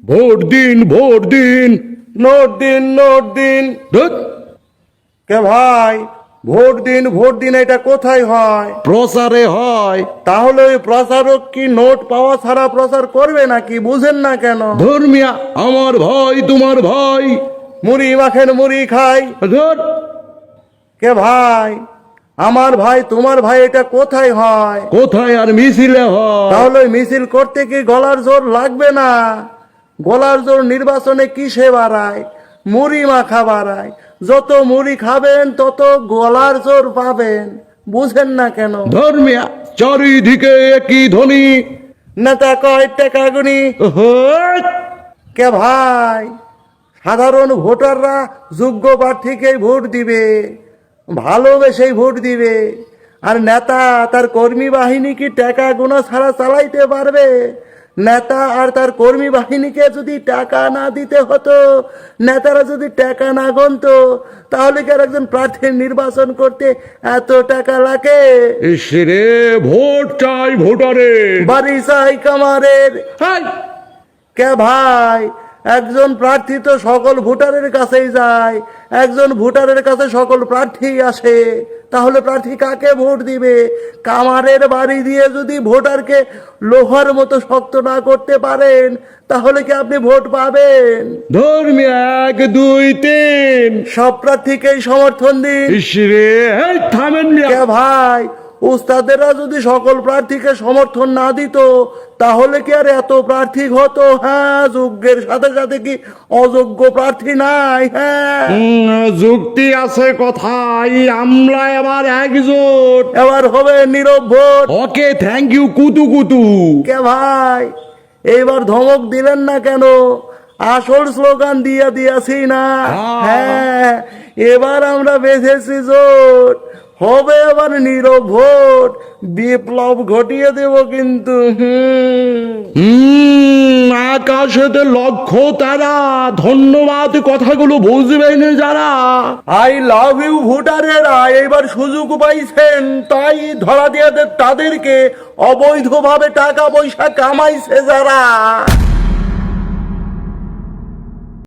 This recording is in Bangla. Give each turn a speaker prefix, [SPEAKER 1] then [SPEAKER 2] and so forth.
[SPEAKER 1] ভোট দিন, ভোট দিন।
[SPEAKER 2] নোট দিন, নোট দিন।
[SPEAKER 1] ধুৎ,
[SPEAKER 2] কে ভাই, ভোট দিন, ভোট দিন, এটা কোথায় হয়?
[SPEAKER 1] প্রচারে হয়।
[SPEAKER 2] তাহলে ওই প্রচারক কি নোট পাওয়া ছাড়া প্রচার করবে নাকি? বুঝেন না কেন?
[SPEAKER 1] ধর্মিয়া, আমার ভাই তোমার ভাই।
[SPEAKER 2] মুড়ি মাখেন, মুড়ি খাই।
[SPEAKER 1] ধুর,
[SPEAKER 2] কে ভাই, আমার ভাই তোমার ভাই, এটা কোথায় হয়?
[SPEAKER 1] কোথায় আর মিছিলে হয়?
[SPEAKER 2] তাহলে ওই মিছিল করতে কি গলার জোর লাগবে না? গলার জোর নির্বাচনে কিসে বাড়ায়? মুড়ি মাখা বাড়ায়। যত মুড়ি খাবেন তত গলার জোর পাবেন। বুঝেন না কেন?
[SPEAKER 1] ধর্মিয়া, চারিদিকে একই ধ্বনি।
[SPEAKER 2] নেতা কয় টাকা গুনি।
[SPEAKER 1] হট!
[SPEAKER 2] কে ভাই, সাধারণ ভোটাররা যোগ্য প্রার্থীকেই ভোট দিবে, ভালোবেসেই ভোট দিবে। আর নেতা তার কর্মী বাহিনী কি টাকা গোনা ছাড়া চালাইতে পারবে? নেতা আর তার কর্মী বাহিনীকে যদি টাকা না দিতে হতো, নেতারা যদি টাকা না গুনতো, তাহলে কি আর একজন প্রার্থীর নির্বাচন করতে এত টাকা লাগে?
[SPEAKER 1] ইসরে, ভোট চাই ভোটারে।
[SPEAKER 2] বাড়ি চাই কামারের।
[SPEAKER 1] হাই!
[SPEAKER 2] কে ভাই, একজন প্রার্থী তো সকল ভোটারের কাছেই যায়, একজন ভোটারের কাছে সকল প্রার্থী আসে। তাহলে প্রার্থী কাকে ভোট দিবে? কামারের বাড়ি দিয়ে যদি ভোটারকে লোহার মতো শক্ত না করতে পারেন, তাহলে কি আপনি ভোট পাবেন?
[SPEAKER 1] ধর্মিয়া, 1 2 3।
[SPEAKER 2] সব প্রার্থীকেই সমর্থন দিন।
[SPEAKER 1] ইসরে, এই থামেন মিয়া।
[SPEAKER 2] কে ভাই, উস্তাদেরা যদি সকল প্রার্থীকে সমর্থন না দিত, তাহলে কি আর এত প্রার্থী হতো? হ্যাঁ, যোগ্যের সাথে সাথে কি অযোগ্য প্রার্থী নাই? হ্যাঁ,
[SPEAKER 1] যুক্তি আছে কথাই। আমরা এবার একজোট।
[SPEAKER 2] এবার হবে নীরব ভোট।
[SPEAKER 1] ওকে, থ্যাংক ইউ কুতু কুতু।
[SPEAKER 2] কে ভাই, এইবার ধমক দিলেন না কেন? আসল স্লোগান দিয়াছি না? হ্যাঁ, এবার আমরা বেঁধেছি জোট। হবে এবার নীরব ভোট, বিপ্লব ঘটিয়ে দেব কিন্তু।
[SPEAKER 1] আকাশেতে লক্ষ তারা। ধন্যবাদ, কথাগুলো বুঝবেন যারা।
[SPEAKER 2] আই লাভ ইউ ভোটারেরা, এবার সুযোগ পাইছেন, তাই ধরা দিয়ে তাদেরকে অবৈধভাবে টাকা পয়সা কামাইছে যারা।